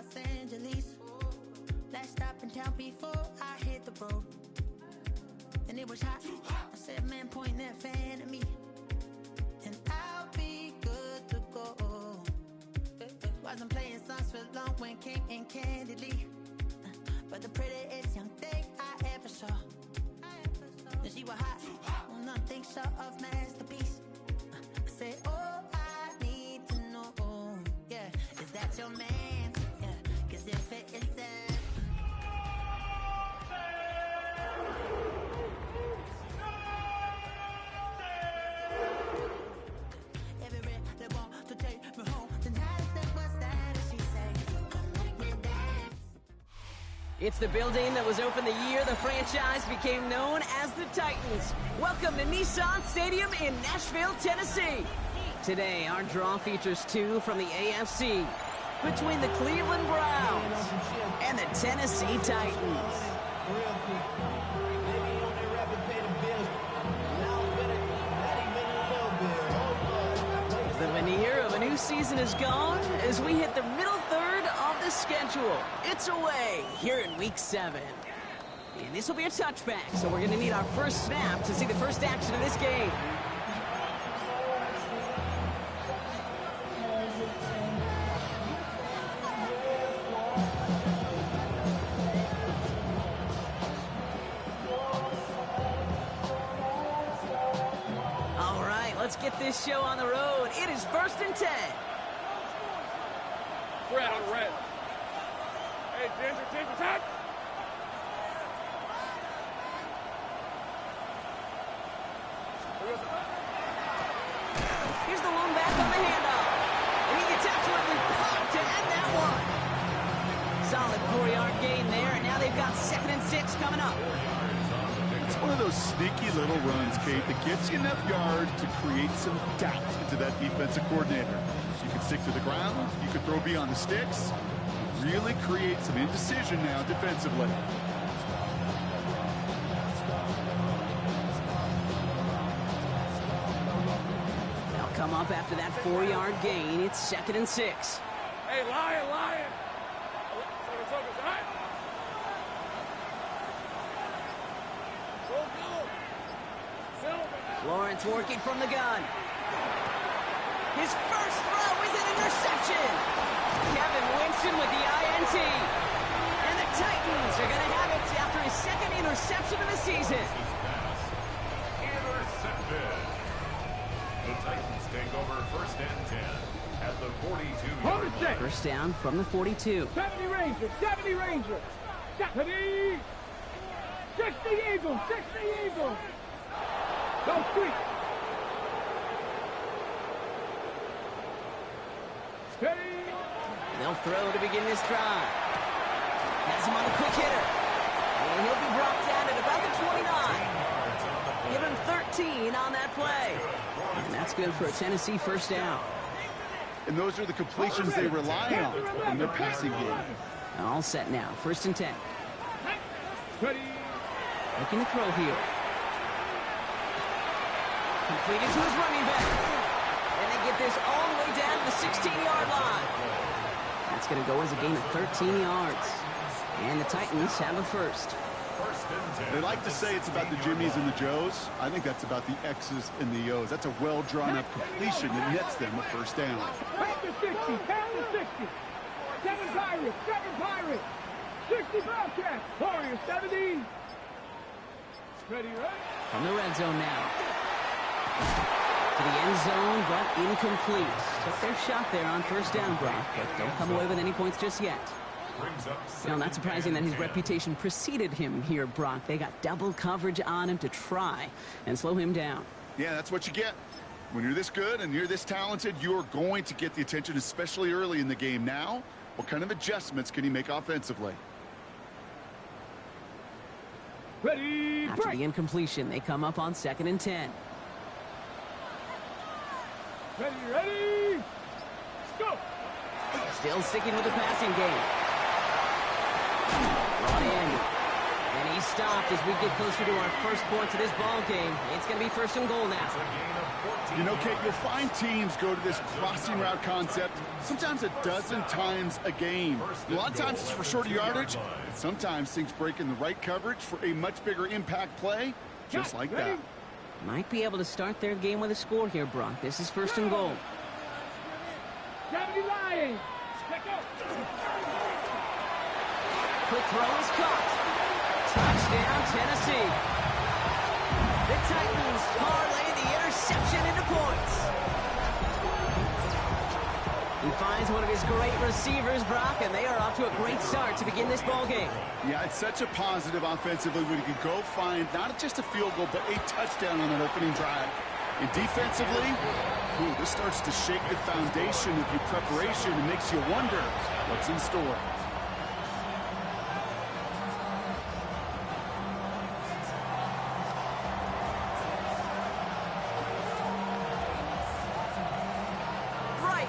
Los Angeles. Last stop in town before I hit the road. And it was hot. I said, man, point that fan at me, and I'll be good to go. Wasn't playing songs for long when came in candidly, but the prettiest young thing I ever saw. And she was hot, nothing short of masterpiece. I said, oh, I need to know, yeah, is that your man? Yeah, 'cause if it isn't, it's the building that was opened the year the franchise became known as the Titans. Welcome to Nissan Stadium in Nashville, Tennessee. Today, our draw features two from the AFC between the Cleveland Browns and the Tennessee Titans. The veneer of a new season is gone as we hit the middle third of the schedule. It's away here in Week 7. And this will be a touchback, so we're going to need our first snap to see the first action of this game. All right, let's get this show on the road. It is 1st and 10. Red on red. Hey, Ginger, attack! Here's the lone back on the handoff. And he gets absolutely popped to end that one. Solid 4-yard gain there, and now they've got 2nd and 6 coming up. It's one of those sneaky little runs, Kate, that gets you enough yards to create some doubt into that defensive coordinator. You can stick to the ground, you can throw beyond the sticks, really create some indecision now defensively. They'll come up after that 4-yard gain. It's 2nd and 6. Hey, Lion! Lawrence working from the gun. His first throw is an interception. Kevin Winston with the INT. And the Titans are going to have it after his 2nd interception of the season. Intercepted. The Titans take over 1st and 10 at the 42-yard line. First down from the 42. 70 Rangers! 70 Rangers! 70! 60 Eagles! 60 Eagles! Go street! Steady! They'll throw to begin this drive. Has him on a quick hitter. And he'll be brought down at about the 29. Give him 13 on that play. And that's good for a Tennessee first down. And those are the completions they rely on in their passing game. All set now. 1st and 10. Ready! Looking to throw here. Completed to his running back. And they get this all the way down to the 16-yard line. That's going to go as a gain of 13 yards. And the Titans have a first. They like to say it's about the Jimmies and the Joes. I think that's about the X's and the O's. That's a well-drawn-up completion that nets them a first down. Pass to 60! Pass to 60! 7 Pirates! 7 Pirates! 60 Bobcats! Warriors 70! Ready, right? From the red zone now. To the end zone, but incomplete. Took their shot there on first down, Brock, but don't come away with any points just yet. Now, not surprising that his reputation preceded him here, Brock. They got double coverage on him to try and slow him down. Yeah, that's what you get. When you're this good and you're this talented, you're going to get the attention, especially early in the game. Now, what kind of adjustments can he make offensively? Ready, After the incompletion, they come up on 2nd and 10. Ready, go! Still sticking with the passing game. Brought in. And he's stopped as we get closer to our first points of this ball game. It's going to be first and goal now. You know, Kate, you'll find teams go to this crossing route concept sometimes a dozen times a game. A lot of times it's for shorter yardage, but sometimes things break in the right coverage for a much bigger impact play, just like that. Might be able to start their game with a score here, Brock. This is first and goal. 70 Lions. Quick throw is caught. Touchdown, Tennessee. The Titans parlay the interception into points. He finds one of his great receivers, Brock, and they are off to a great start to begin this ball game. Yeah, it's such a positive offensively when you can go find not just a field goal, but a touchdown on that opening drive. And defensively, this starts to shake the foundation of your preparation and makes you wonder what's in store.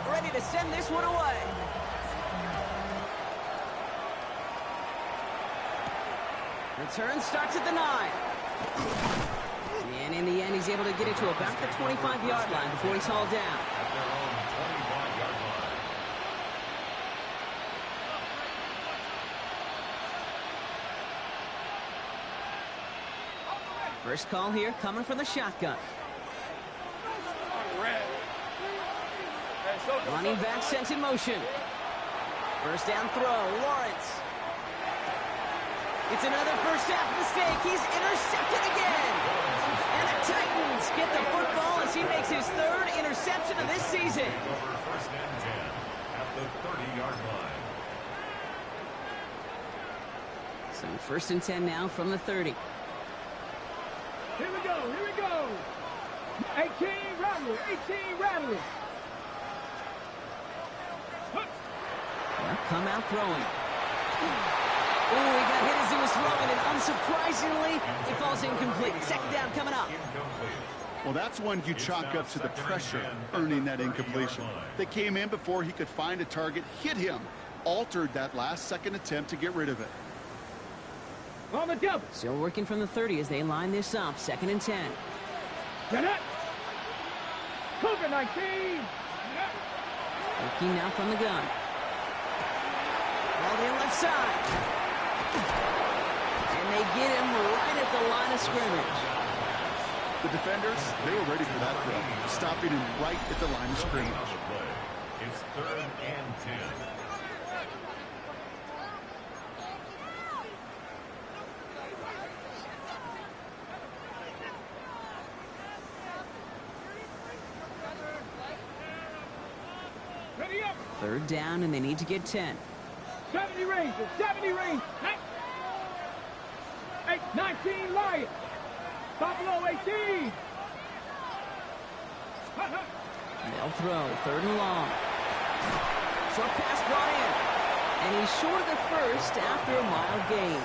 Ready to send this one away. Return starts at the 9. And in the end, he's able to get it to about the 25-yard line before he's hauled down. At their own 25-yard line. First call here coming from the shotgun. Running back sent in motion. First down throw, Lawrence. It's another first half mistake. He's intercepted again. And the Titans get the football as he makes his third interception of this season. Over first and 10 at the 30-yard line. So first and 10 now from the 30. Here we go. 18 Rattler. Come out throwing. He got hit as he was throwing, and unsurprisingly, it falls incomplete. Second down coming up. Well, that's one you chalk up to the pressure earning that incompletion. They came in before he could find a target, hit him, altered that last-second attempt to get rid of it. On the double. Still working from the 30 as they line this up. Second and 10. Get it. Cougar 19. Working now from the gun. All the left side. And they get him right at the line of scrimmage. The defenders, they were ready for that throw, stopping him right at the line of scrimmage. It's third and 10. Ready up. Third down, and they need to get 10. 70 Rangers. 19 Lions. Buffalo 18. They'll throw. Third and long. Short pass brought in. And he's short of the first after a mile gain.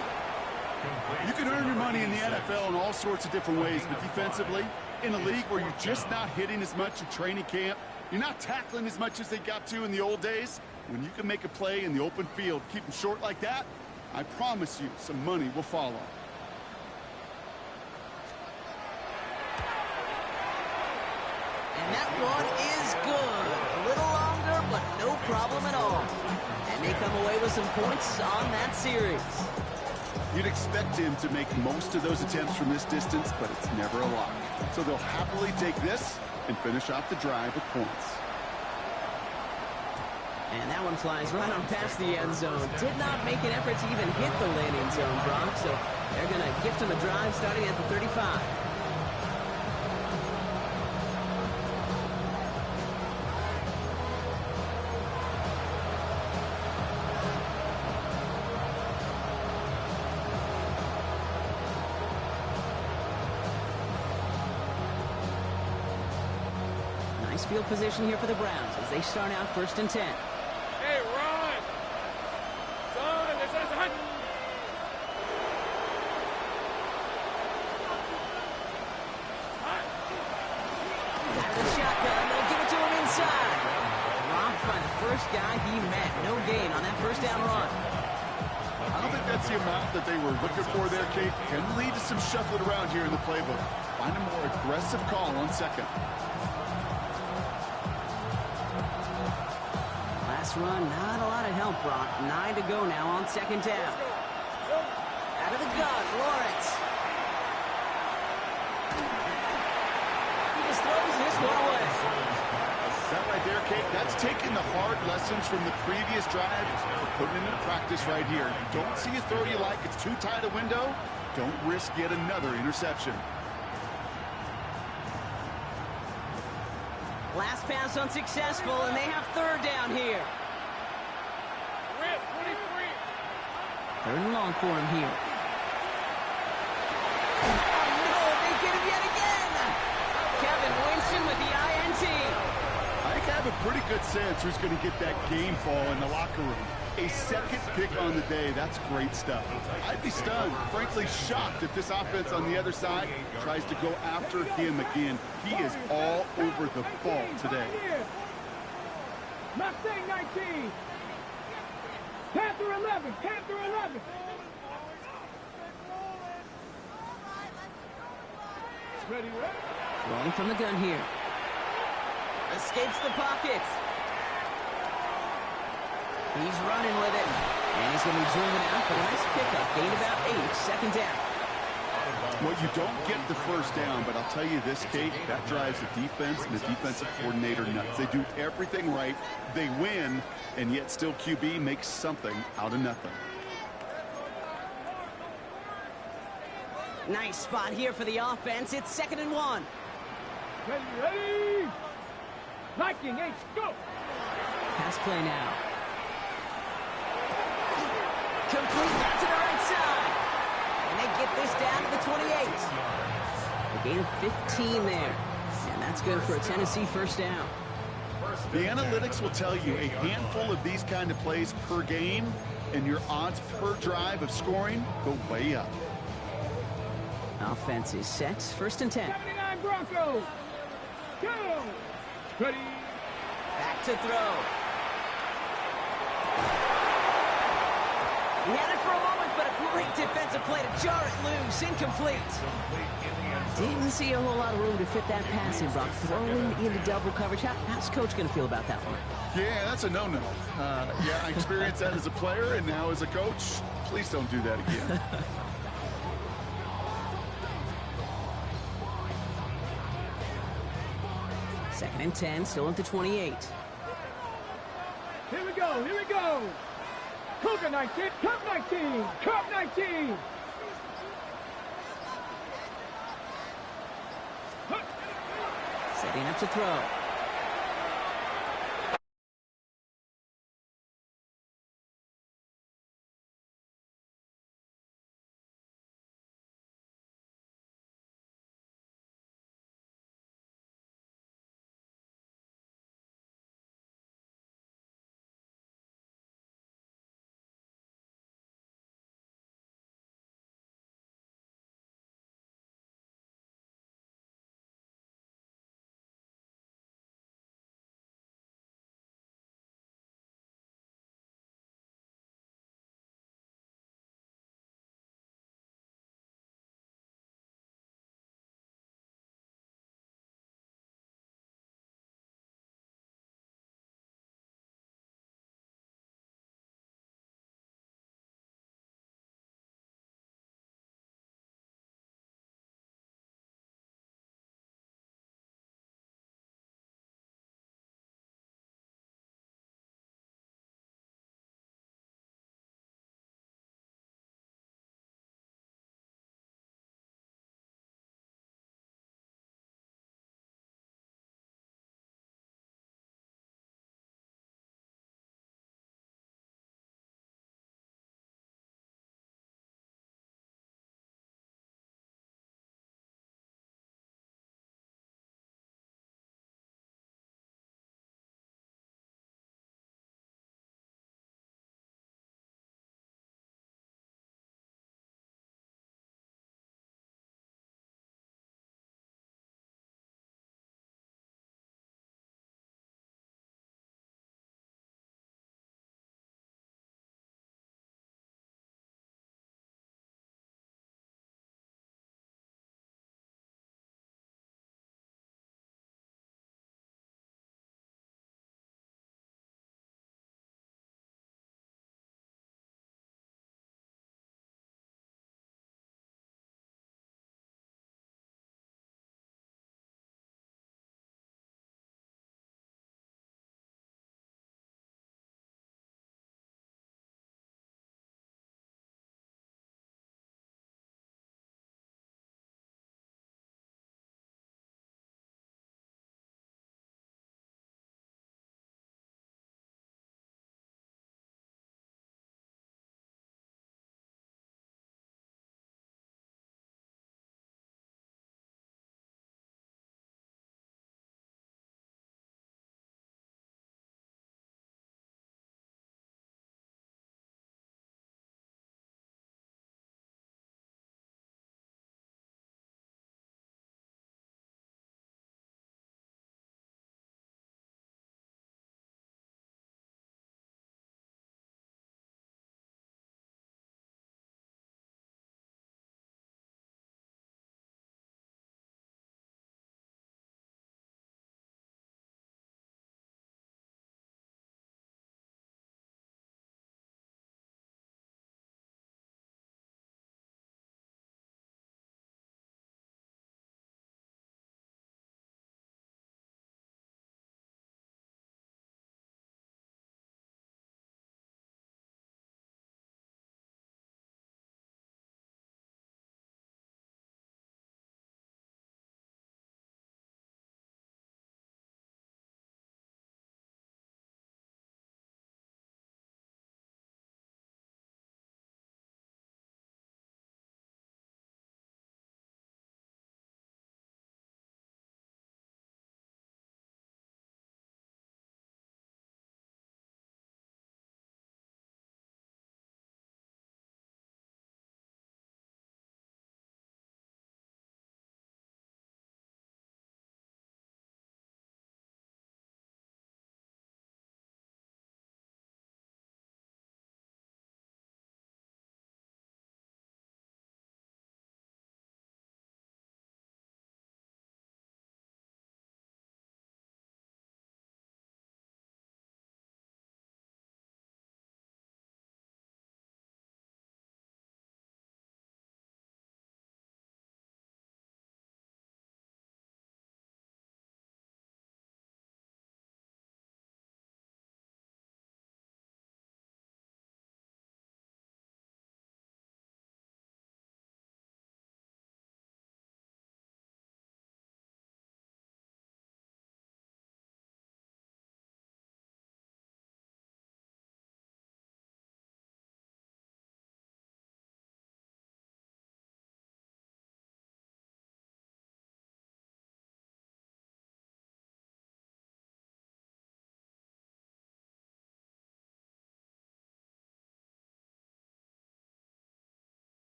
You can earn your money in the NFL in all sorts of different ways, but defensively, in a league where you're just not hitting as much in training camp, you're not tackling as much as they got to in the old days, when you can make a play in the open field, keep them short like that, I promise you some money will follow. And that one is good. A little longer, but no problem at all. And they come away with some points on that series. You'd expect him to make most of those attempts from this distance, but it's never a lot. So they'll happily take this and finish off the drive with points. And that one flies right on past the end zone. Did not make an effort to even hit the landing zone, Brock. So they're going to gift him a drive starting at the 35. Nice field position here for the Browns as they start out first and 10. Hey, Ron! Son, this is a hunt! Out of the shotgun, they'll give it to him inside. Dropped by the first guy he met. No gain on that first down run. I don't think that's That's the amount that they were looking for there, Kate. Can lead to some shuffling around here in the playbook. Find a more aggressive call on second. Last run, not a lot of help, Brock. 9 to go now on second down. Out of the gun, Lawrence. He just throws this one away. That right there, Kate, that's taking the hard lessons from the previous drive, putting it into practice right here. You don't see a throw you like, it's too tight a window, don't risk yet another interception. Last pass unsuccessful, and they have third down here. Third and long for him here. Oh, no, they get him yet again. Kevin Winston with the INT. I think I have a pretty good sense who's going to get that game ball in the locker room. A second pick on the day, that's great stuff. I'd be stunned, frankly shocked if this offense on the other side tries to go after him again. He is all over the ball today. Mustang 19. Panther 11. Panther 11. Ready, ready. Throwing from the gun here. Escapes the pocket. He's running with it. And he's going to be driven out, but a nice pickup. Gained about 8. Second down. Well, you don't get the first down, but I'll tell you this, Kate, that drives the defense and the defensive coordinator nuts. They do everything right. They win, and yet still QB makes something out of nothing. Nice spot here for the offense. It's 2nd and 1. Ready, ready. Viking H, go. Pass play now. Complete out to the right side. And they get this down to the 28. A gain of 15 there. And that's good for a Tennessee first down. The analytics will tell you a handful of these kind of plays per game, and your odds per drive of scoring go way up. Offense is set. 1st and 10. 79 Broncos. Go. Ready. Back to throw. He had it for a moment, but a great defensive play to jar it loose. Incomplete. Didn't see a whole lot of room to fit that pass in, Brock. Throwing into double coverage. How's Coach going to feel about that one? Yeah, that's a no-no. Yeah, I experienced that as a player, and now as a coach, please don't do that again. 2nd and 10, still at the 28. Here we go, here we go. Cougar 19, Cup 19, Cup 19. Setting up to throw.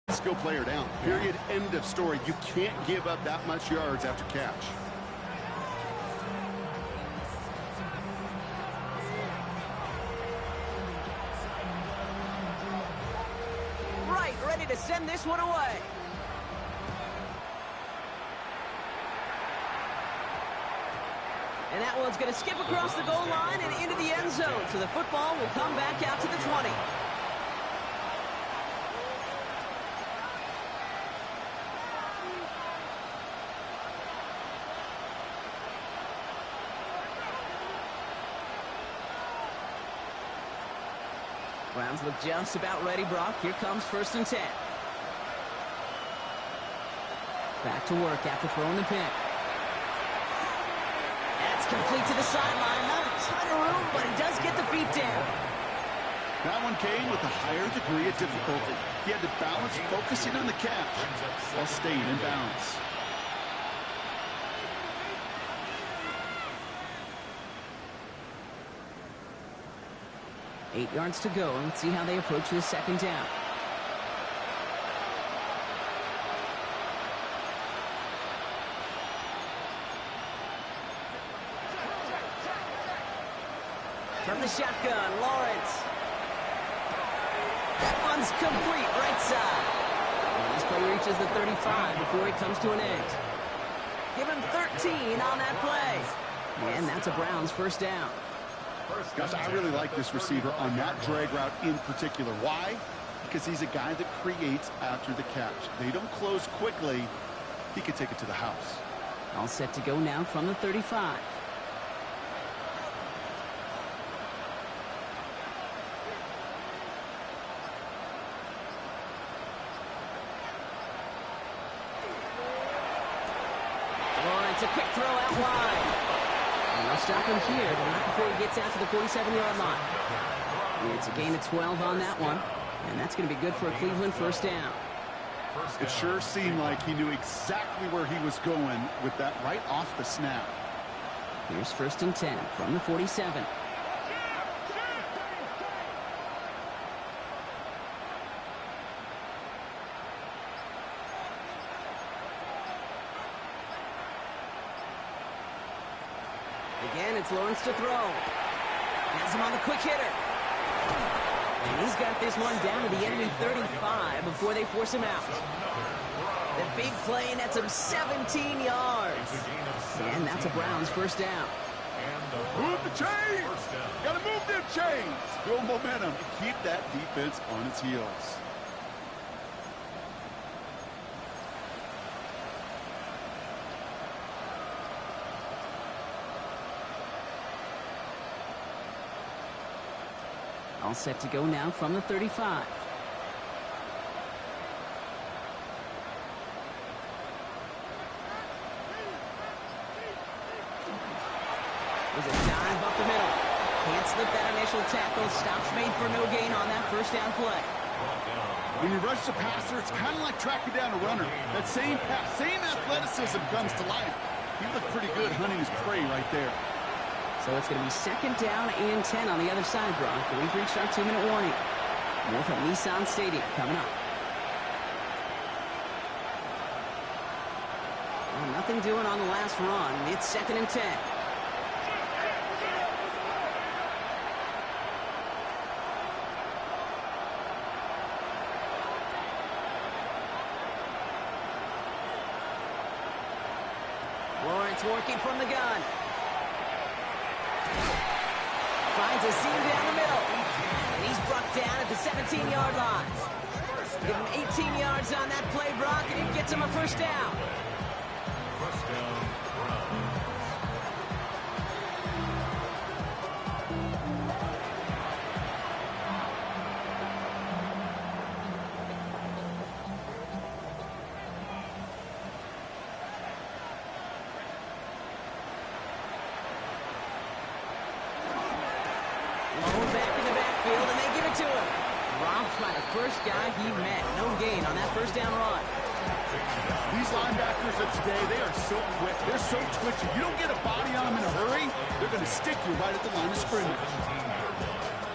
Skill player down. Period. End of story. You can't give up that much yards after catch. Right, ready to send this one away. And that one's going to skip across the goal line and into the end zone. So the football will come back out to the 20. Browns look just about ready, Brock. Here comes 1st and 10. Back to work after throwing the pick. That's complete to the sideline. Not a ton of room, but he does get the feet down. That one came with a higher degree of difficulty. He had to balance focusing on the catch while staying in bounds. Eight yards to go. Let's see how they approach this 2nd down. From the shotgun, Lawrence. That one's complete, right side. And this play reaches the 35 before it comes to an end. Give him 13 on that play. And that's a Browns 1st down. Gosh, I really like this receiver on that drag route in particular. Why? Because he's a guy that creates after the catch. They don't close quickly. He can take it to the house. All set to go now from the 35. Lawrence, a quick throw out wide. And they'll stop him here, but not before he gets out to the 47-yard line. It's a gain of 12 on that one, and that's going to be good for a Cleveland 1st down. It sure seemed like he knew exactly where he was going with that right off the snap. Here's 1st and 10 from the 47. Again, it's Lawrence to throw. Has him on the quick hitter. And he's got this one down to the enemy 35 before they force him out. The big play nets him 17 yards. And that's a Browns 1st down. Move the chains! Gotta move them chains! Build momentum and keep that defense on its heels. All set to go now from the 35. There's a dive up the middle. Can't slip that initial tackle. Stops made for no gain on that 1st down play. When you rush the passer, it's kind of like tracking down a runner. That same pass, same athleticism comes to life. He looked pretty good hunting his prey right there. So it's going to be 2nd down and 10 on the other side, Brock. We've reached our 2-minute warning. More from Nissan Stadium coming up. Well, nothing doing on the last run. It's 2nd and 10. Lawrence working from the gun. Finds a seam down the middle. And he's brought down at the 17-yard line. Give him 18 yards on that play, Brock, and it gets him a 1st down. 1st down, Browns. Low back in the backfield, and they give it to him. Dropped by the 1st guy he met. No gain on that 1st down run. These linebackers of today, they are so quick. They're so twitchy. You don't get a body on them in a hurry, they're going to stick you right at the line of scrimmage.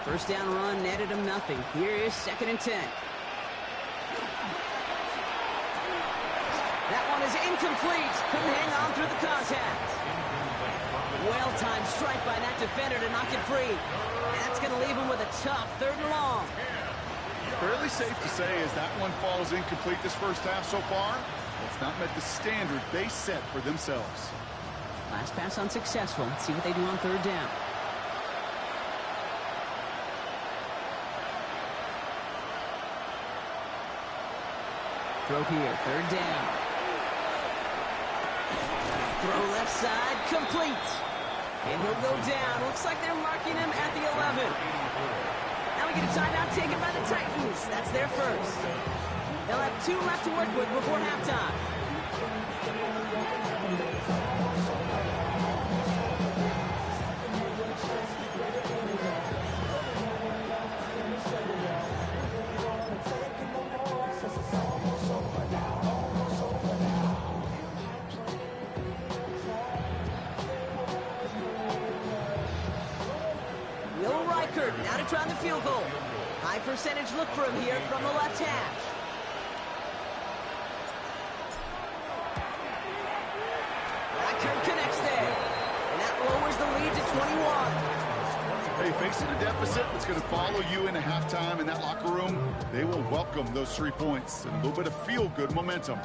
1st down run netted him nothing. Here is 2nd and 10. That one is incomplete. Couldn't hang on through the contact. Well-timed strike by that defender to knock it free. And that's going to leave him with a tough 3rd and long. Fairly safe to say as that one falls incomplete this first half so far, it's not met the standard they set for themselves. Last pass unsuccessful. Let's see what they do on 3rd down. Throw here, 3rd down. Throw left side, complete. And he'll go down. Looks like they're marking him at the 11. Now we get a timeout taken by the Titans. That's their first. They'll have 2 left to work with before halftime. Now to try the field goal. High percentage look for him here from the left hash. Reichert connects there. And that lowers the lead to 21. Hey, facing a deficit that's going to follow you into halftime in that locker room, they will welcome those 3 points and a little bit of feel-good momentum.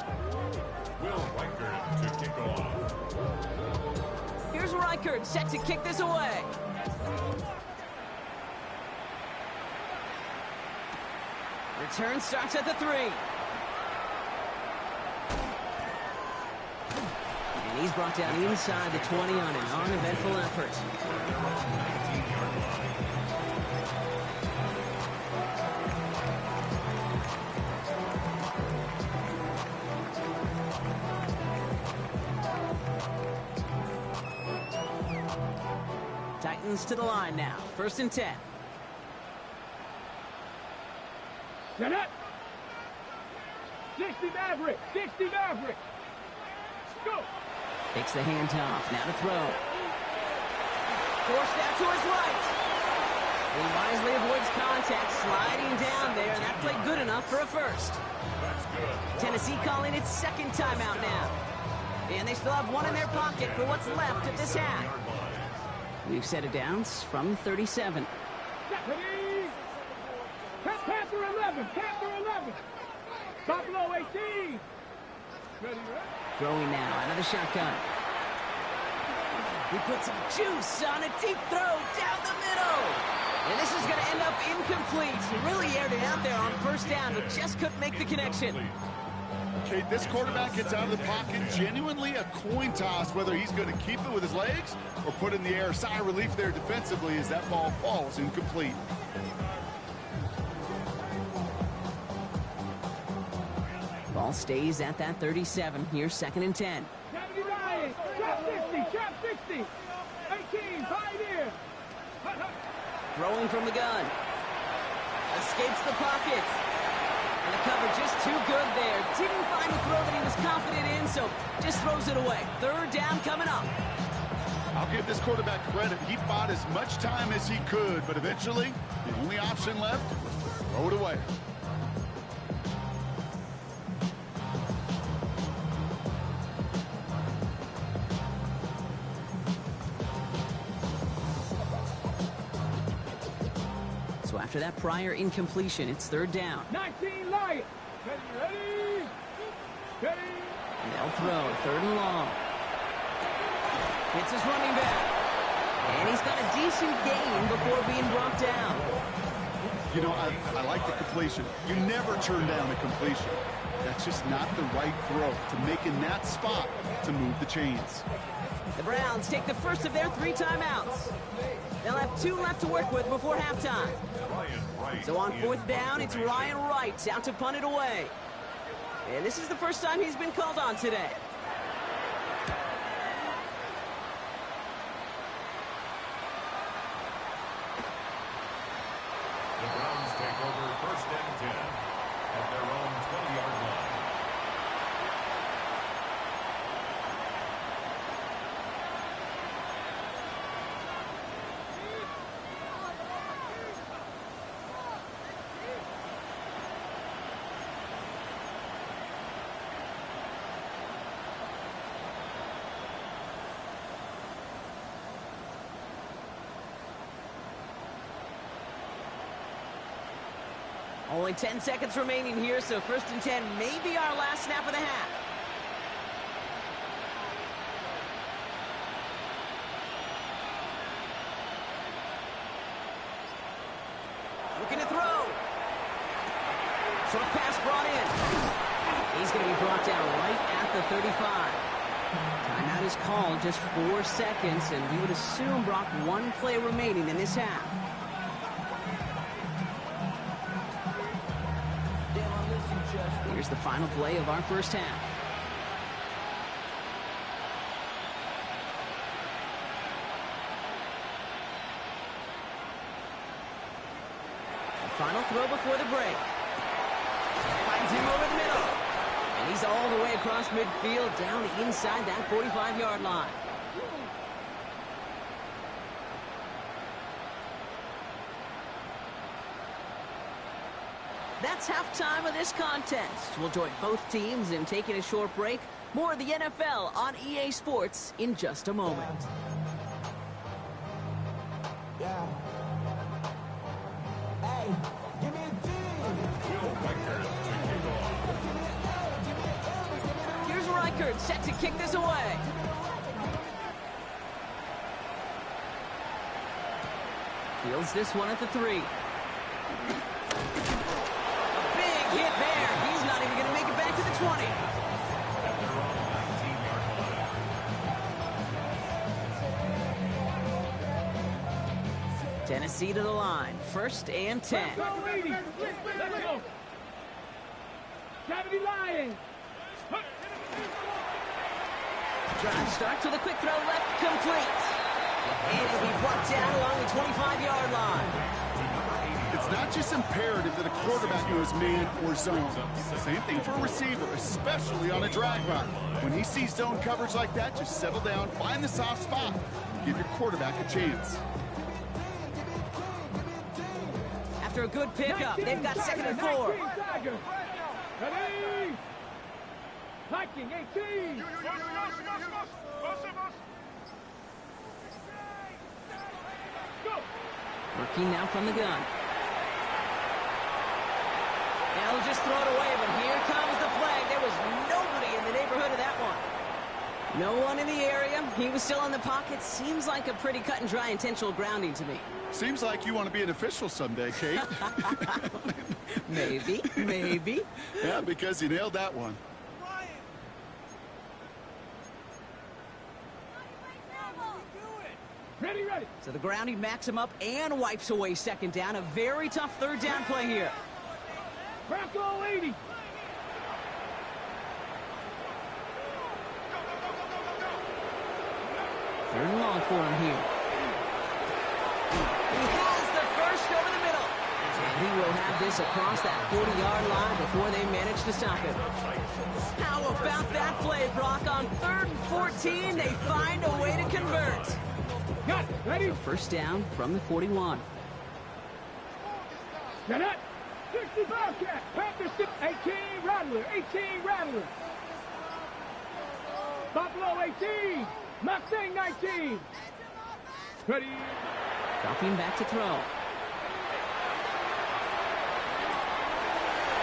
Will Reichert to kick off. Here's Reichert set to kick this away. Return starts at the 3. And he's brought down inside the 20 on an uneventful effort. Titans to the line now. 1st and 10. Set up. 60 Maverick. 60 Maverick. Go. Takes the handoff. Now to throw. Forced out to his right. He wisely avoids contact, sliding down there, and that played good enough for a first. That's good. Tennessee calling its 2nd timeout now. And they still have 1 in their pocket for what's left of this half. We've set it down from 37. Ready. Panther 11. Panther 11. Buffalo 18. Ready, right? Throwing now out of the shotgun. He puts some juice on a deep throw down the middle. And this is going to end up incomplete. He really aired it out there on 1st down, but just couldn't make the connection. Okay, this quarterback gets out of the pocket, genuinely a coin toss, whether he's going to keep it with his legs or put it in the air. Sigh of relief there defensively as that ball falls incomplete. Ball stays at that 37. Here's 2nd and 10. 79. Trap 60. Trap 60. 18. Pioneer. Throwing from the gun. Escapes the pocket. And the cover just too good there. Didn't find the throw that he was confident in, so just throws it away. 3rd down coming up. I'll give this quarterback credit. He bought as much time as he could, but eventually the only option left was to throw it away. So after that prior incompletion, it's 3rd down. 19 Lions. Ready. Ready. And they'll throw 3rd and long. It's his running back. And he's got a decent gain before being brought down. You know, I like the completion. You never turn down a completion. That's just not the right throw to make in that spot to move the chains. The Browns take the first of their 3 timeouts. They'll have 2 left to work with before halftime. So on 4th down, it's Ryan Wright out to punt it away. And this is the first time he's been called on today. The Browns take over 1st and 10 at their own 20-yard line. Only 10 seconds remaining here, so 1st and 10 may be our last snap of the half. Looking to throw. Short pass brought in. He's going to be brought down right at the 35. Timeout is called, just 4 seconds, and we would assume, Brock, 1 play remaining in this half. Here's the final play of our first half. The final throw before the break. Finds him over the middle. And he's all the way across midfield, down inside that 45-yard line. That's halftime of this contest. We'll join both teams in taking a short break. More of the NFL on EA Sports in just a moment. Yeah. Hey, give me a D. Here's Reichert set to kick this away. Fields this one at the 3. Hit there. He's not even going to make it back to the 20. Tennessee to the line. 1st and 10. Let's go, ladies. Let's go. 70 Lions. Drive starts with a quick throw left, complete. And it'll be brought down along the 25-yard line. It's not just imperative that a quarterback knows man or zone. Same thing for a receiver, especially on a drag route. When he sees zone coverage like that, just settle down, find the soft spot, give your quarterback a chance. After a good pickup, they've got 2nd and 4. Ready? Viking 18. Go. Working now from the gun. Now he'll just throw it away, but here comes the flag. There was nobody in the neighborhood of that one. No one in the area. He was still in the pocket. Seems like a pretty cut and dry intentional grounding to me. Seems like you want to be an official someday, Kate. Maybe, maybe. Yeah, because you nailed that one. Ready, ready. So the grounding backs him up and wipes away 2nd down. A very tough 3rd down play here. Bronco 80. Third and long for him here. He has the first over the middle. And he will have this across that 40-yard line before they manage to stop him. How about that play, Brock? On 3rd and 14, they find a way to convert. Got it. Ready? 1st down from the 41. Get it. 60 Bobcat. Panther 18 Rattler. 18 Rattler. Buffalo 18. Mustang 19. Ready. Dropping back to throw.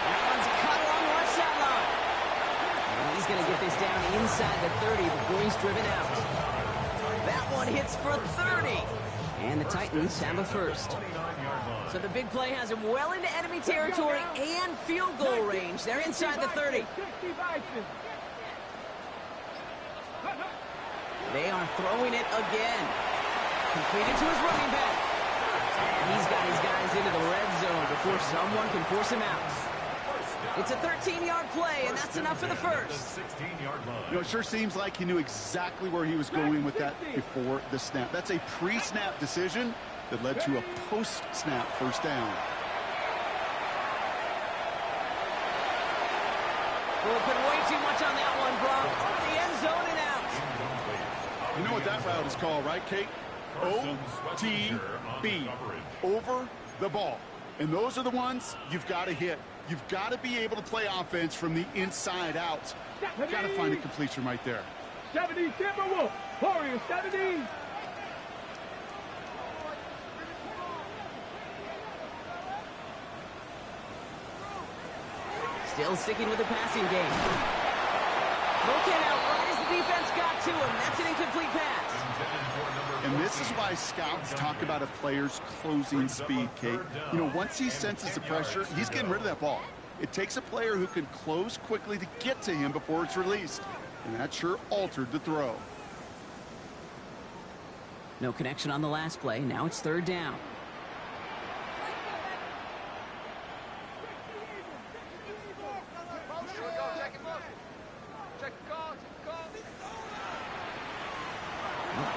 That one's cut along the left sideline. And he's going to get this down inside the 30 before he's driven out. That one hits for 30. And the Titans have a first. So the big play has him well into enemy territory and field goal range. They're inside the 30. They are throwing it again. Completed to his running back. He's got his guys into the red zone before someone can force him out. It's a 13-yard play, and that's enough for the first. You know, it sure seems like he knew exactly where he was going with that before the snap. That's a pre-snap decision that led to a post-snap 1st down. We'll put way too much on that one, Brock. Over the end zone and out. You know what that route is called, right, Kate? OTB. Over the ball. And those are the ones you've got to hit. You've got to be able to play offense from the inside out. You've got to find a completion right there. 70 Timberwolf. Warriors 70. Still sticking with the passing game. Broken out right as the defense got to him. That's an incomplete pass. And this is why scouts talk about a player's closing speed, Kate. You know, once he senses the pressure, he's getting rid of that ball. It takes a player who can close quickly to get to him before it's released. And that sure altered the throw. No connection on the last play. Now it's third down.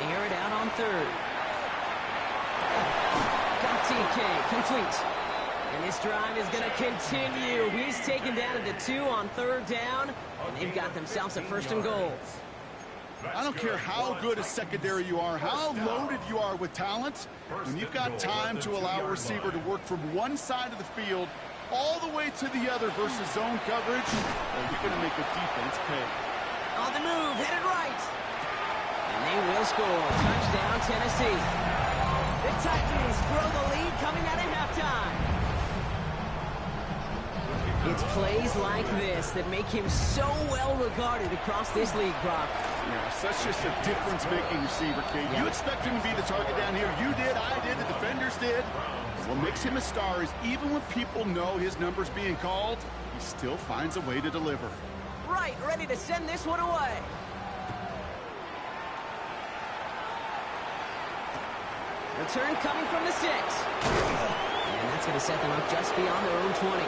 Air it out on third. Got TK, complete. And this drive is going to continue. He's taken down at the 2 on third down, and they've got themselves a first and goal. I don't care how good a secondary you are, how loaded you are with talent, when you've got time to allow a receiver to work from one side of the field all the way to the other versus zone coverage, well, you're going to make a defense pay. On the move, headed right. And they will score. Touchdown, Tennessee. The Titans grow the lead coming out of halftime. It's plays like this that make him so well regarded across this league, Brock. Yeah, such just a difference-making receiver, Kate. You expect him to be the target down here. You did, I did, the defenders did. What makes him a star is even when people know his number's being called, he still finds a way to deliver. Right, ready to send this one away. Return coming from the 6. And that's going to set them up just beyond their own 20.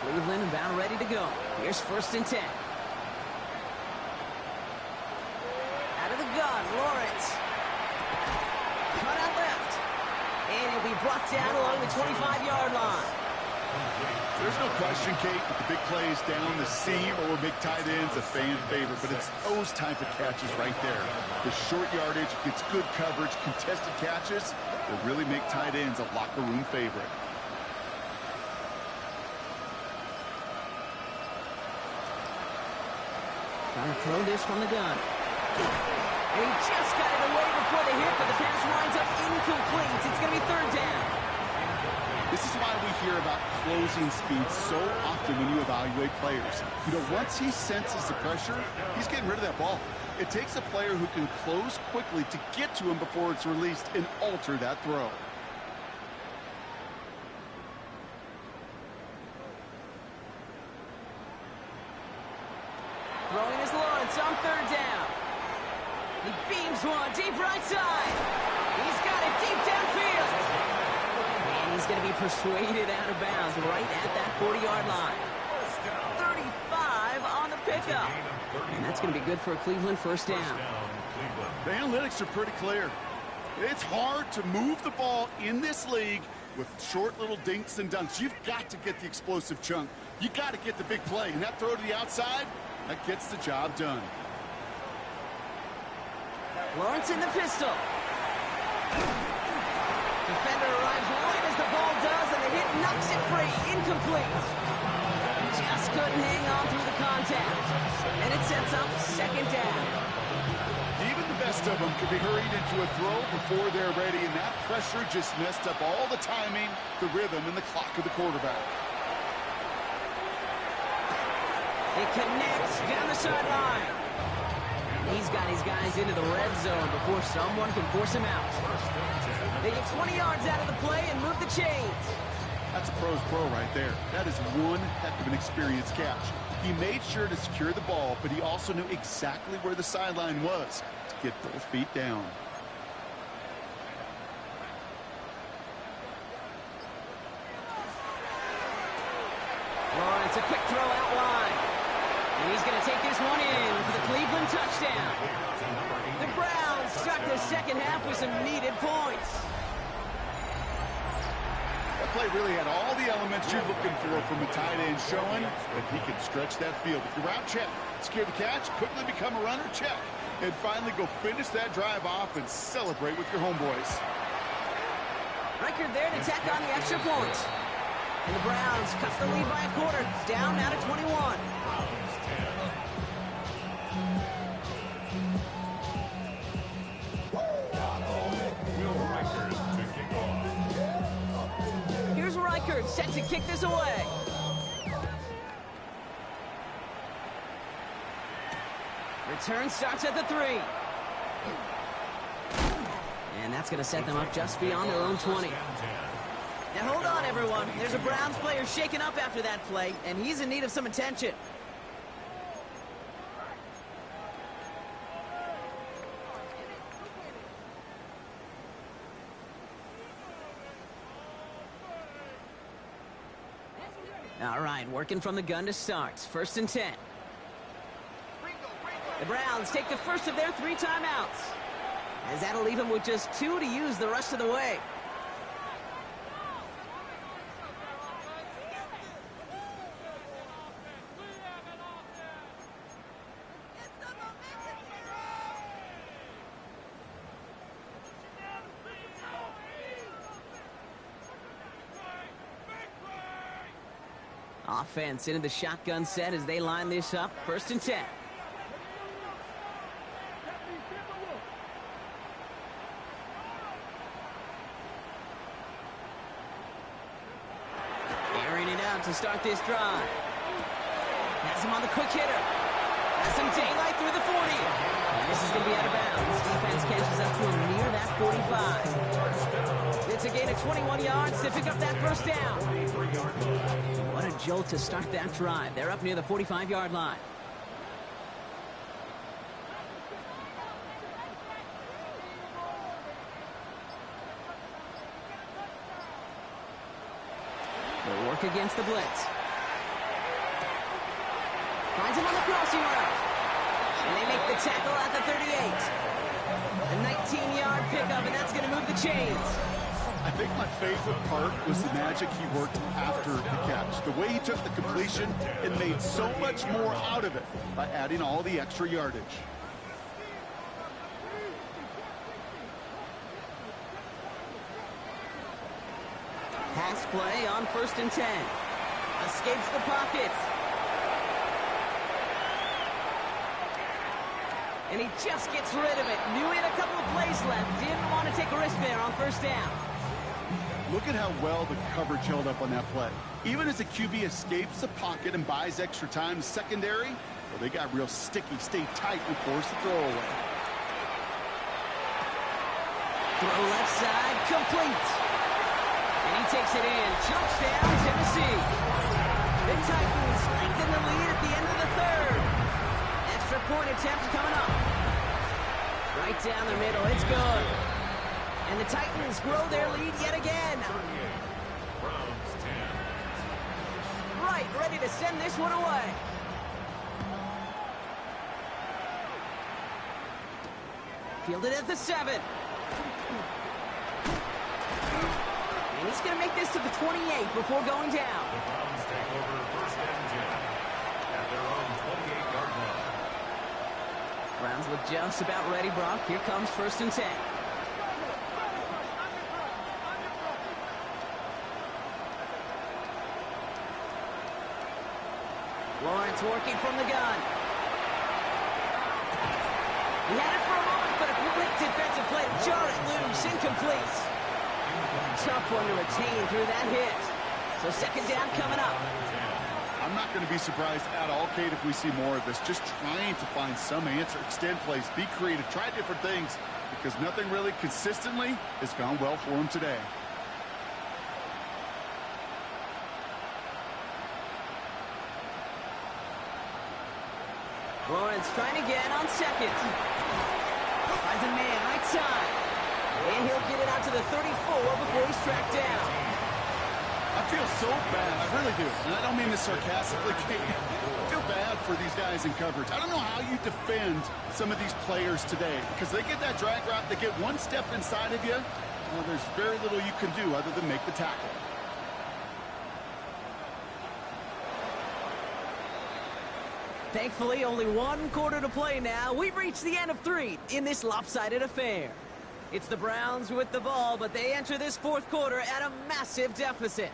Cleveland about ready to go. Here's first and 10. Out of the gun, Lawrence. Cut out left. And he'll be brought down along the 25-yard line. There's no question, Kate, that the big plays down the seam or big tight ends a fan favorite, but it's those type of catches right there. The short yardage gets good coverage, contested catches that really make tight ends a locker room favorite. Trying to throw this from the gun. And he just got it away before the hit, but the pass winds up incomplete. It's going to be third down. This is why we hear about closing speed so often when you evaluate players. You know, once he senses the pressure, he's getting rid of that ball. It takes a player who can close quickly to get to him before it's released and alter that throw. Throwing his Lawrence on third down. He beams one deep right side. He's got it deep downfield. And he's going to be persuaded out of bounds right at that 40-yard line. 35 on the pickup. And that's going to be good for a Cleveland first down. The analytics are pretty clear. It's hard to move the ball in this league with short little dinks and dunks. You've got to get the explosive chunk. You got to get the big play. And that throw to the outside, that gets the job done. Lawrence in the pistol. Defender arrives right as the ball does, and the hit knocks it free. Incomplete. Just couldn't hang on through the contact. And it sets up second down. Even the best of them could be hurried into a throw before they're ready, and that pressure just messed up all the timing, the rhythm, and the clock of the quarterback. It connects down the sideline. And he's got his guys into the red zone before someone can force him out. They get 20 yards out of the play and move the chains. That's a pro's pro right there. That is one heck of an experienced catch. He made sure to secure the ball, but he also knew exactly where the sideline was to get both feet down. Lawrence, a quick throw out wide. And he's going to take this one in for the Cleveland touchdown. The Browns start the second half with some needed points. That play really had all the elements you're looking for from a tight end, showing that he can stretch that field. If you're out, check. Secure the catch, quickly become a runner, check. And finally go finish that drive off and celebrate with your homeboys. Record there to tack on the extra point. And the Browns cut the lead by a quarter, down now to 21. record, set to kick this away. Return starts at the 3. And that's going to set them up just beyond their own 20. Now hold on, everyone. There's a Browns player shaken up after that play, and he's in need of some attention. All right, working from the gun to start. 1st and 10. The Browns take the first of their 3 timeouts, as that'll leave them with just 2 to use the rest of the way. Offense into the shotgun set as they line this up. 1st and 10. Airing it out to start this drive. Has him on the quick hitter. Has some daylight through the 40. And this is going to be out of bounds. Defense catches up to him near that 45. It's a gain of 21 yards to pick up that first down. What a jolt to start that drive. They're up near the 45-yard line. They'll work against the blitz. Finds him on the crossing route. And they make the tackle at the 38. A 19-yard pickup, and that's going to move the chains. I think my favorite part was the magic he worked after the catch. The way he took the completion and made so much more out of it by adding all the extra yardage. Pass play on 1st and 10. Escapes the pocket. And he just gets rid of it. Knew he had a couple of plays left. Didn't want to take a risk there on 1st down. Look at how well the coverage held up on that play. Even as the QB escapes the pocket and buys extra time, secondary, well, they got real sticky, stayed tight, and forced the throw away. Throw left side, complete. And he takes it in. Touchdown, Tennessee. The Titans lengthen the lead at the end of the 3rd. Extra point attempt coming up. Right down the middle, it's good. And the Titans grow their lead yet again. Right, ready to send this one away. Fielded at the 7. And he's going to make this to the 28 before going down. The Browns take over 1st and 10 at their own 28-yard line. Browns look just about ready, Brock. Here comes 1st and 10. Lawrence working from the gun. He had it for a moment, but a great defensive play to jar it loose. Incomplete. Tough one to retain through that hit. So 2nd down coming up. I'm not going to be surprised at all, Kate, if we see more of this. Just trying to find some answer, extend plays, be creative, try different things, because nothing really consistently has gone well for him today. Lawrence trying again on 2nd. Finds a man right side. And he'll get it out to the 34 before he's tracked down. I feel so bad. I really do. And I don't mean this sarcastically, Kate. I feel bad for these guys in coverage. I don't know how you defend some of these players today, because they get that drag route, they get one step inside of you, well, there's very little you can do other than make the tackle. Thankfully, only 1 quarter to play now. We've reached the end of 3 in this lopsided affair. It's the Browns with the ball, but they enter this 4th quarter at a massive deficit.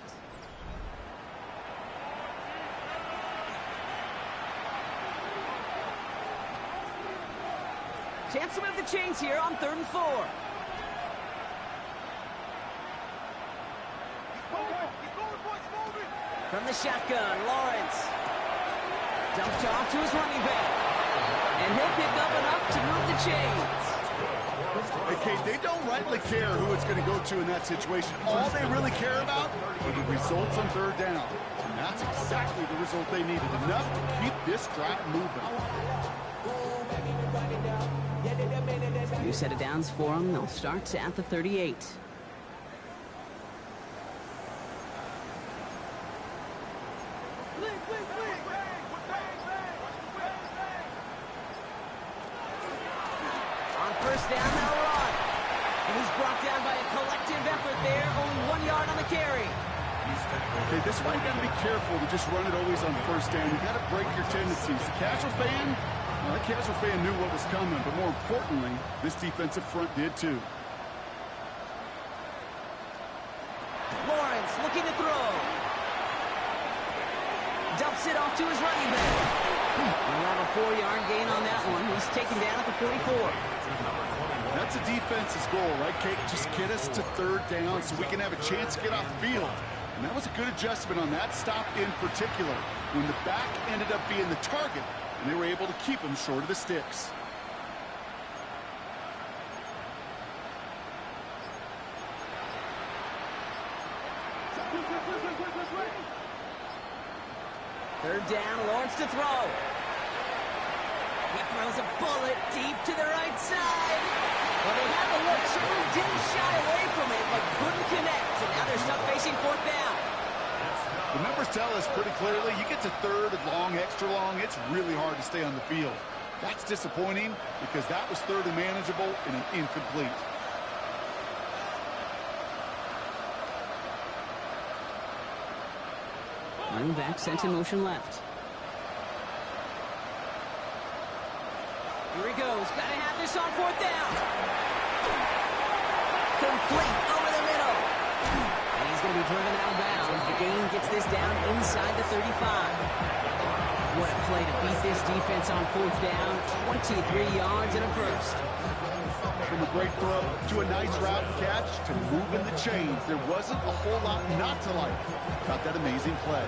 Chance to move the chains here on 3rd and 4. He's going for it. From the shotgun, Lawrence. Dumped off to his running back. And he'll pick up enough to move the chains. Hey, Kate, they don't rightly care who it's going to go to in that situation. All they really care about are the results on third down. And that's exactly the result they needed. Enough to keep this drive moving. New set of downs for them. They'll start at the 38. On first down, they'll run. And he's brought down by a collective effort there. Only 1 yard on the carry. Okay, this one you got to be careful to just run it always on first down. You got to break your tendencies. The casual fan, well, the casual fan knew what was coming, but more importantly, this defensive front did too. Lawrence looking to throw. Dumps it off to his running back. We'll have a 4-yard gain on that one. He's taken down at the 44. That's a defense's goal, right, Kate? Just get us to third down so we can have a chance to get off the field. And that was a good adjustment on that stop in particular, when the back ended up being the target, and they were able to keep him short of the sticks. Third down, Lawrence to throw. He throws a bullet deep to the right side. Well, they had the look, certainly didn't shy away from it, but couldn't connect. And now they're stuck facing fourth down. The numbers tell us pretty clearly, you get to third and long, extra long, it's really hard to stay on the field. That's disappointing because that was third and manageable and an incomplete. Running back sent in motion left. Here he goes. Got to have this on fourth down. Complete over the middle. And he's going to be driven out of bounds. The gain gets this down inside the 35. What a play to beat this defense on fourth down. 23 yards and a first. From a great throw to a nice route catch to moving the chains. There wasn't a whole lot not to like about that amazing play.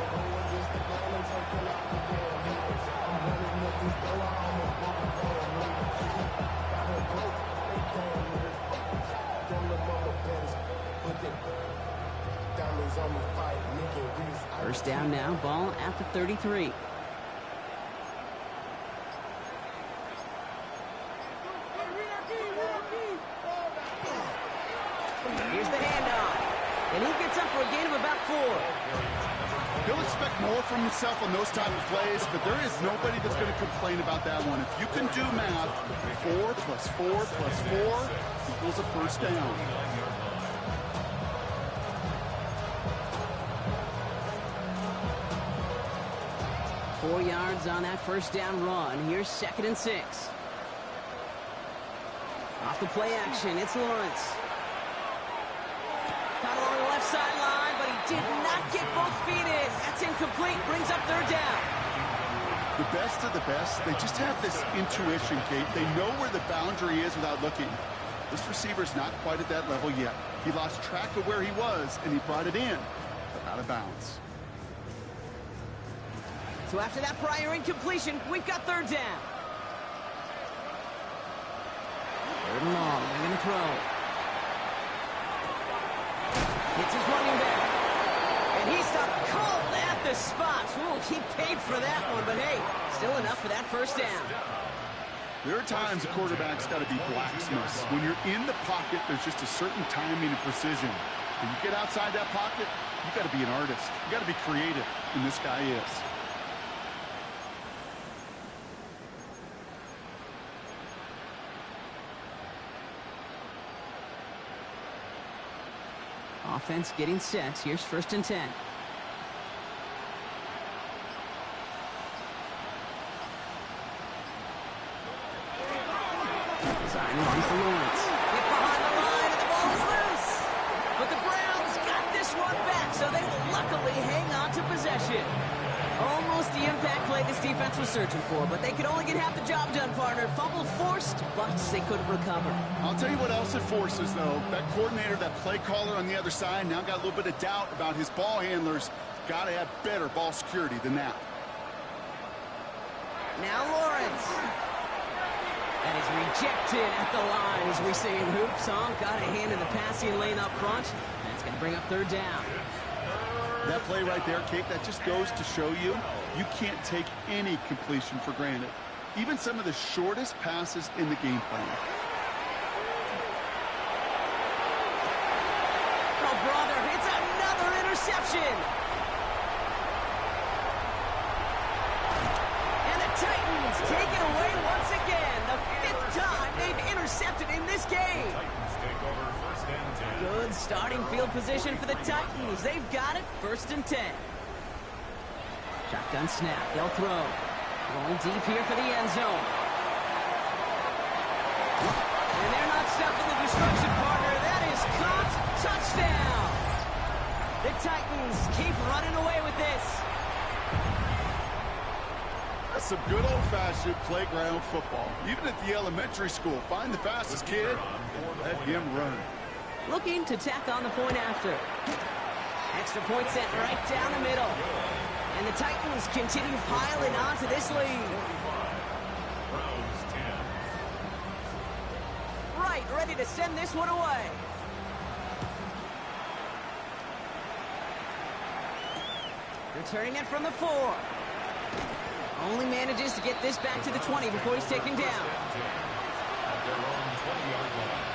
First down now, ball at the 33. Here's the handoff. And he gets up for a gain of about 4. He'll expect more from himself on those type of plays, but there is nobody that's going to complain about that one. If you can do math, 4 plus 4 plus 4 equals a first down. Four yards on that first down run. Here's 2nd and 6. Off the play action, it's Lawrence. Caught along the left sideline, but he did not get both feet in. That's incomplete. Brings up third down. The best of the best, they just have this intuition, Kate. They know where the boundary is without looking. This receiver's not quite at that level yet. He lost track of where he was, and he brought it in, but out of bounds. So after that prior incompletion, we've got third down. Third and long, they're going to throw. It's his running back. And he stopped cold at the spot. Ooh, he paid for that one, but hey, still enough for that first down. There are times a quarterback's got to be blacksmiths. When you're in the pocket, there's just a certain timing and precision. When you get outside that pocket, you got to be an artist. You got to be creative, and this guy is. Offense getting set. Here's 1st and 10. Signing for Lawrence. Get behind the line and the ball is loose. But the Browns got this one back, so they will luckily hang on to possession. Almost the impact play this defense was searching for, but they could only get half the job done, partner. Fumble forced, but they couldn't recover. I'll tell you what else it forces, though. That coordinator, that play caller on the other side, now got a little bit of doubt about his ball handlers. got to have better ball security than that. Now Lawrence. That is rejected at the line, as we say in hoops. Got a hand in the passing lane up front. That's going to bring up third down. That play right there, Kate, that just goes to show you, you can't take any completion for granted. Even some of the shortest passes in the game plan. Oh, brother, it's another interception. And the Titans take it away once again. The 5th time they've intercepted in this game. Titans take over first and 10. Good starting field position for the Titans. They've got it, 1st and 10. Shotgun snap, they'll throw. Going deep here for the end zone. And they're not stopping the destruction, partner. That is caught. Touchdown. The Titans keep running away with this. That's some good old-fashioned playground football. Even at the elementary school, find the fastest kid and let him run. Looking to tack on the point after. Extra point set right down the middle. And the Titans continue piling on to this lead. Browns 10. Right, ready to send this one away. Returning it from the 4. Only manages to get this back to the 20 before he's taken down. At their own 20-yard line.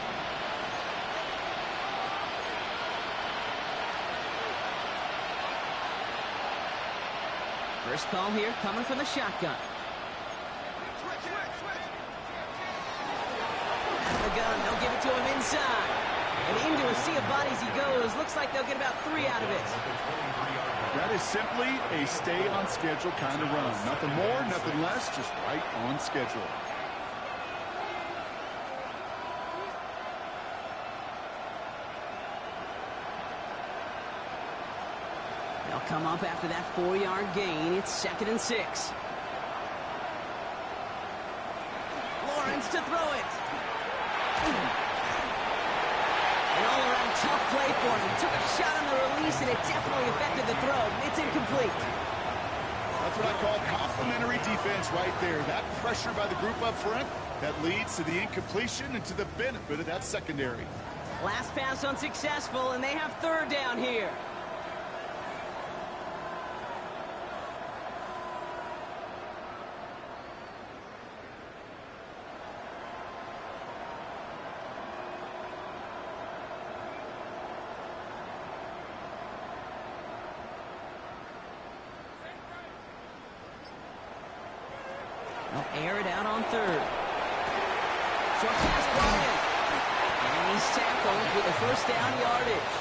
First call here coming from the shotgun. Out of the gun, they'll give it to him inside. And into a sea of bodies he goes. Looks like they'll get about 3 out of it. That is simply a stay-on-schedule kind of run. Nothing more, nothing less, just right on schedule. They'll come up after that 4-yard gain. It's 2nd and 6. Lawrence to throw it. An all-around tough play for him. He took a shot on the release, and it definitely affected the throw. It's incomplete. That's what I call complementary defense right there. That pressure by the group up front, that leads to the incompletion and to the benefit of that secondary. Last pass unsuccessful, and they have 3rd down here. They'll air it out on 3rd. Short pass brought in. And he's tackled with a 1st down yardage.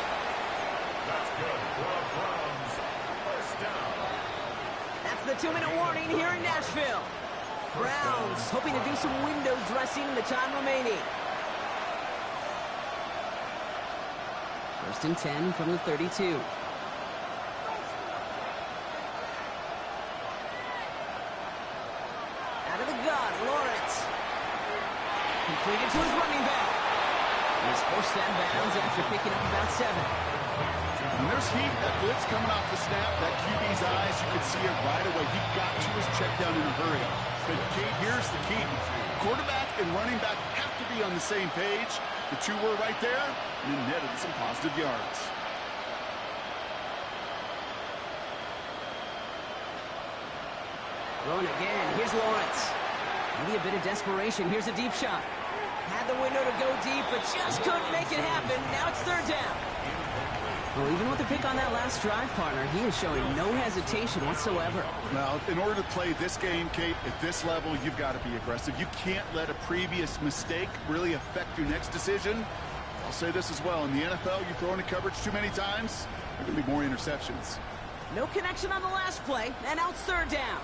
That's good for the Browns. First down. That's the 2-minute warning here in Nashville. Browns hoping to do some window dressing in the time remaining. 1st and 10 from the 32. Out of the gun, Lawrence. Completed to his running back. He's forced out of bounds after picking up about 7. When there's heat, that blitz coming off the snap, that QB's eyes, you could see it right away. He got to his check down in a hurry. But Kate, here's the key. Quarterback and running back have to be on the same page. The 2 were right there, and it netted some positive yards. Throwing again. Here's Lawrence. Maybe a bit of desperation. Here's a deep shot. Had the window to go deep, but just couldn't make it happen. Now it's 3rd down. Well, even with the pick on that last drive, partner, he is showing no hesitation whatsoever. Well, in order to play this game, Kate, at this level, you've got to be aggressive. You can't let a previous mistake really affect your next decision. I'll say this as well. In the NFL, you throw into coverage too many times, there are going to be more interceptions. No connection on the last play, and now it's 3rd down.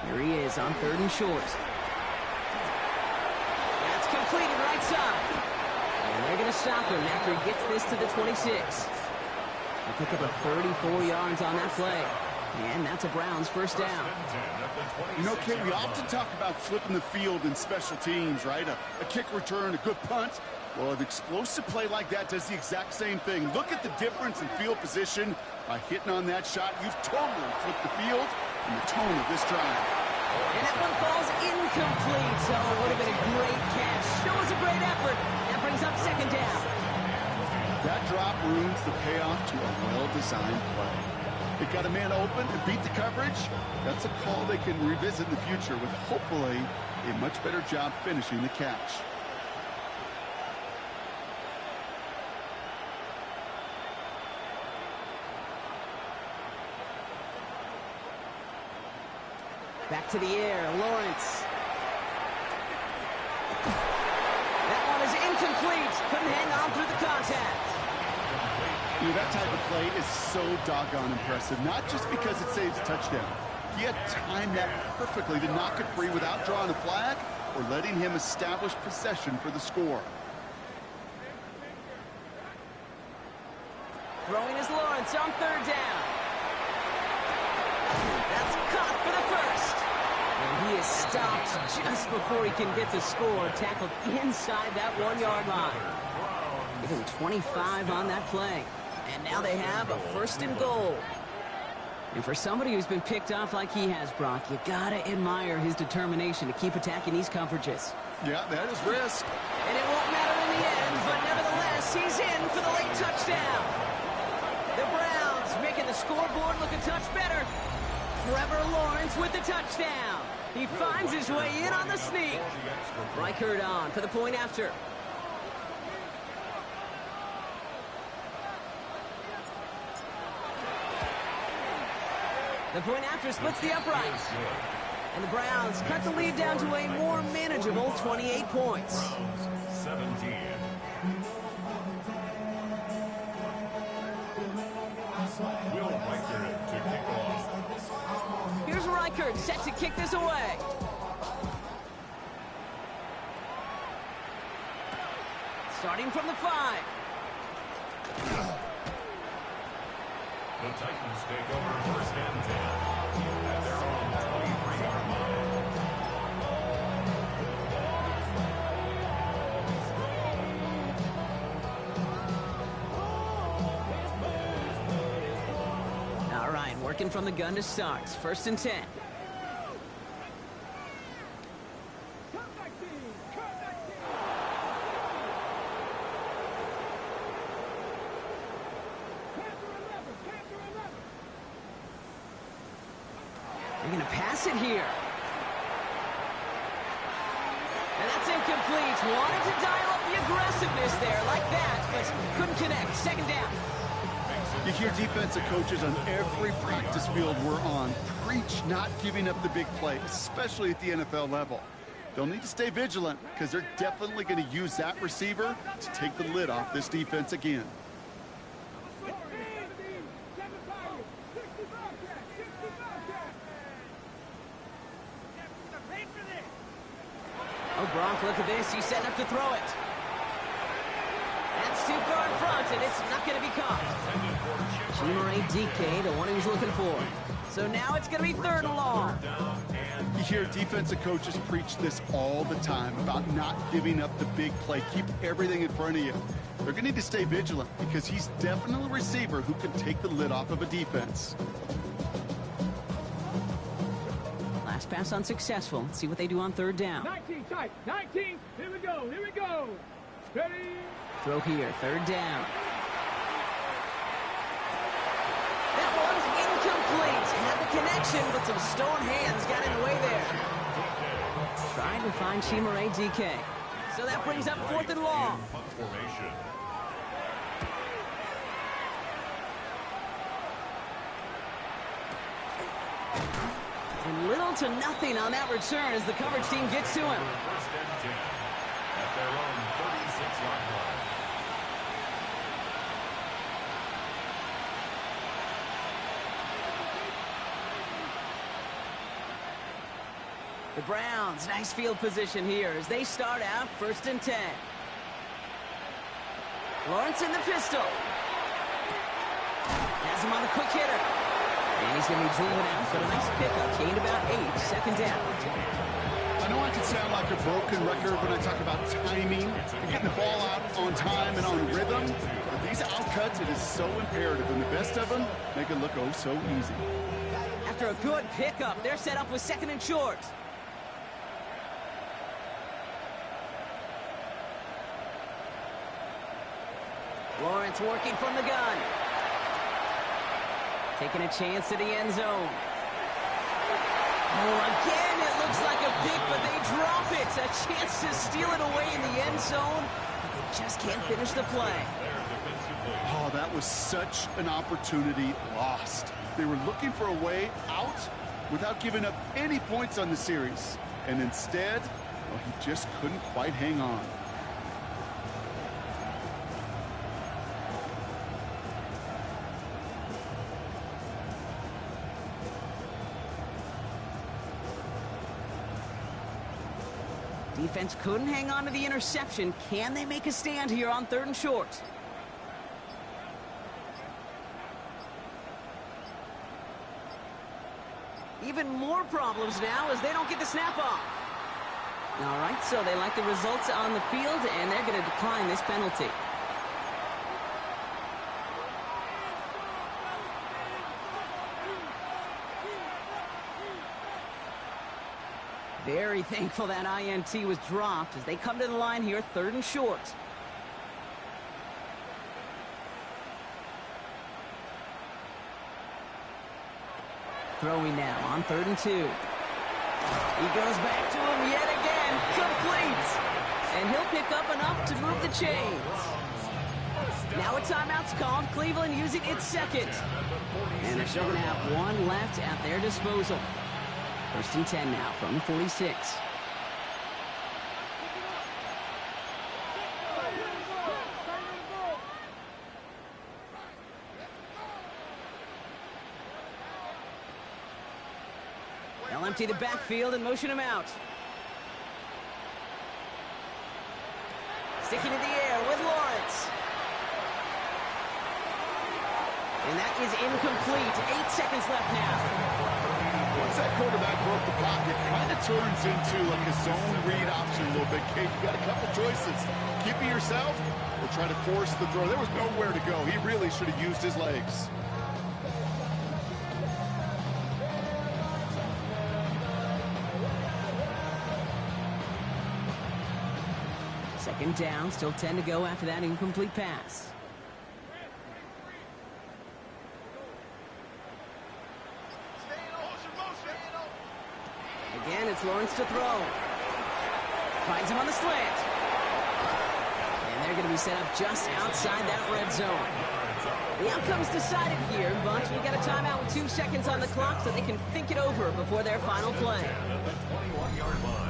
Here he is on 3rd and short. That's completed right side. And they're going to stop him after he gets this to the 26. They pick up a 34 yards on that play. And that's a Browns first down. You know, Kate, we often talk about flipping the field in special teams, right? A kick return, a good punt. Well, an explosive play like that does the exact same thing. Look at the difference in field position. By hitting on that shot, you've totally flipped the field and the tone of this drive. And that one falls incomplete, so it would have been a great catch. Shows a great effort. That brings up second down. That drop ruins the payoff to a well-designed play. They got a man open and beat the coverage. That's a call they can revisit in the future with hopefully a much better job finishing the catch. Back to the air, Lawrence. That one is incomplete. Couldn't hang on through the contact. You know, that type of play is so doggone impressive, not just because it saves a touchdown. He had timed that perfectly to knock it free without drawing a flag or letting him establish possession for the score. Throwing is Lawrence on third down. That's caught for the first. And he is stopped just before he can get the score. Tackled inside that 1-yard line. Give him 25 on that play. And now they have a first and goal. And for somebody who's been picked off like he has, Brock, you gotta admire his determination to keep attacking these coverages. Yeah, that is risk. And it won't matter in the end, but nevertheless, he's in for the late touchdown. The Browns making the scoreboard look a touch better. Trevor Lawrence with the touchdown. He finds his way in on the sneak. Reichert on for the point after. The point after splits the uprights. And the Browns cut the lead down to a more manageable 28 points. 17. Will Reichert to kick off. Here's Reichert set to kick this away. Starting from the 5. The Titans take over first and 10 at their own 23-yard line. All right, working from the gun to start. First and 10. They're going to pass it here. And that's incomplete. Wanted to dial up the aggressiveness there like that, but couldn't connect. Second down. You hear defensive coaches on every practice field we're on preach not giving up the big play, especially at the NFL level. They'll need to stay vigilant because they're definitely going to use that receiver to take the lid off this defense again. Oh, Gronk, look at this. He's setting up to throw it. That's too far in front, and it's not going to be caught. Chimere DK, the one he was looking for. So now it's going to be third and long. You hear defensive coaches preach this all the time about not giving up the big play. Keep everything in front of you. They're going to need to stay vigilant because he's definitely a receiver who can take the lid off of a defense. Last pass unsuccessful. Let's see what they do on third down. 19 tight. 19. Here we go. Here we go. Ready. Throw here. Third down. That one's incomplete. Had the connection, but some stone hands got in the way there. Trying to find Chimere DK. So that brings up fourth and long. And little to nothing on that return as the coverage team gets to him. First and 10 at their own 36-yard line. The Browns, nice field position here as they start out first and 10. Lawrence in the pistol. Has him on the quick hitter. And he's going to be driven out, but a nice pickup. Gained about 8, second down. I know I can sound like a broken record when I talk about timing and getting the ball out on time and on rhythm. But these outcuts, it is so imperative. And the best of them make it look oh so easy. After a good pickup, they're set up with second and short. Lawrence working from the gun. Taking a chance to the end zone. Oh, again, it looks like a pick, but they drop it. A chance to steal it away in the end zone. They just can't finish the play. Oh, that was such an opportunity lost. They were looking for a way out without giving up any points on the series. And instead, well, he just couldn't quite hang on. Defense couldn't hang on to the interception. Can they make a stand here on third and short? Even more problems now as they don't get the snap off. All right, so they like the results on the field, and they're going to decline this penalty. Very thankful that INT was dropped as they come to the line here, third and short. Throwing now on third and 2. He goes back to him yet again, complete. And he'll pick up enough to move the chains. Now a timeout's called, Cleveland using its second. And they're still going to have one left at their disposal. First and 10 now from the 46. They'll empty the backfield and motion him out. Sticking in the air with Lawrence. And that is incomplete. 8 seconds left now. Once that quarterback broke the pocket, kind of turns into like a zone read option a little bit, Kate. You got a couple choices. Keep it yourself or try to force the throw. There was nowhere to go. He really should have used his legs. Second down, still 10 to go after that incomplete pass. Again, it's Lawrence to throw. Finds him on the slant. And they're going to be set up just outside that red zone. The outcome's decided here, but we got a timeout with 2 seconds on the clock so they can think it over before their final play. The 21-yard line.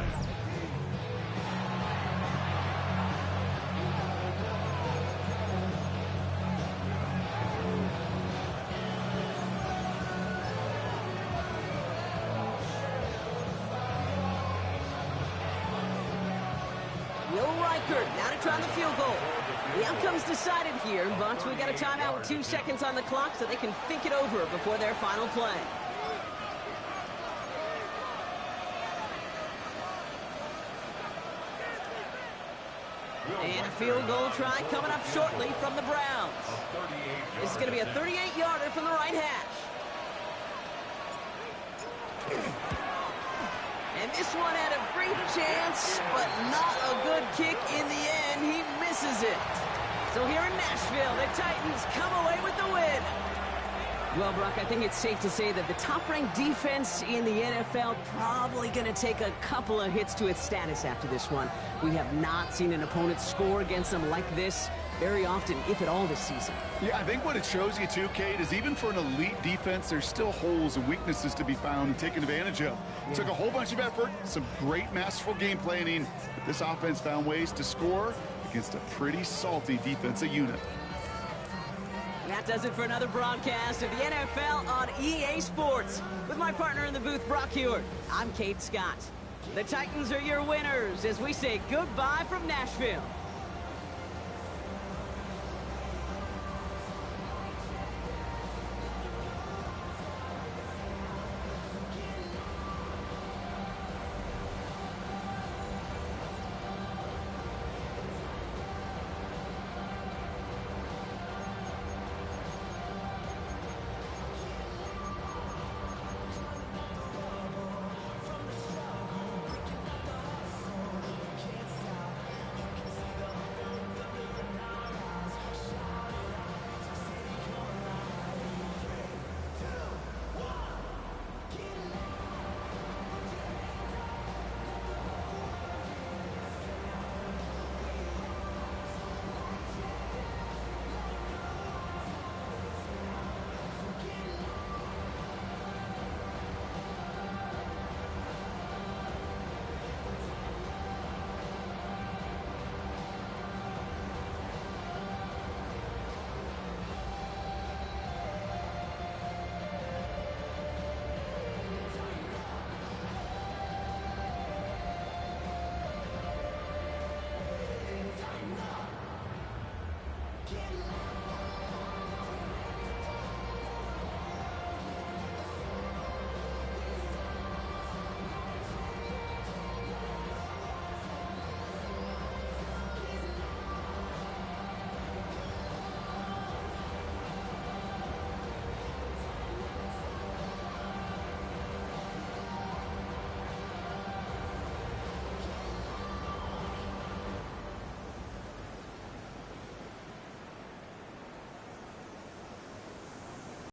Now to try the field goal. The outcome's decided here, but we got a timeout with 2 seconds on the clock so they can think it over before their final play. And a field goal try coming up shortly from the Browns. This is going to be a 38-yarder from the right hash. And this one had a brief chance, but not a good kick in the end. He misses it. So here in Nashville, the Titans come away with the win. Well, Brock, I think it's safe to say that the top-ranked defense in the NFL probably going to take a couple of hits to its status after this one. We have not seen an opponent score against them like this very often, if at all, this season. Yeah, I think what it shows you too, Kate, is even for an elite defense, there's still holes and weaknesses to be found and taken advantage of. It took a whole bunch of effort, some great masterful game planning, but this offense found ways to score against a pretty salty defensive unit. That does it for another broadcast of the NFL on EA Sports. With my partner in the booth, Brock Hewitt, I'm Kate Scott. The Titans are your winners as we say goodbye from Nashville.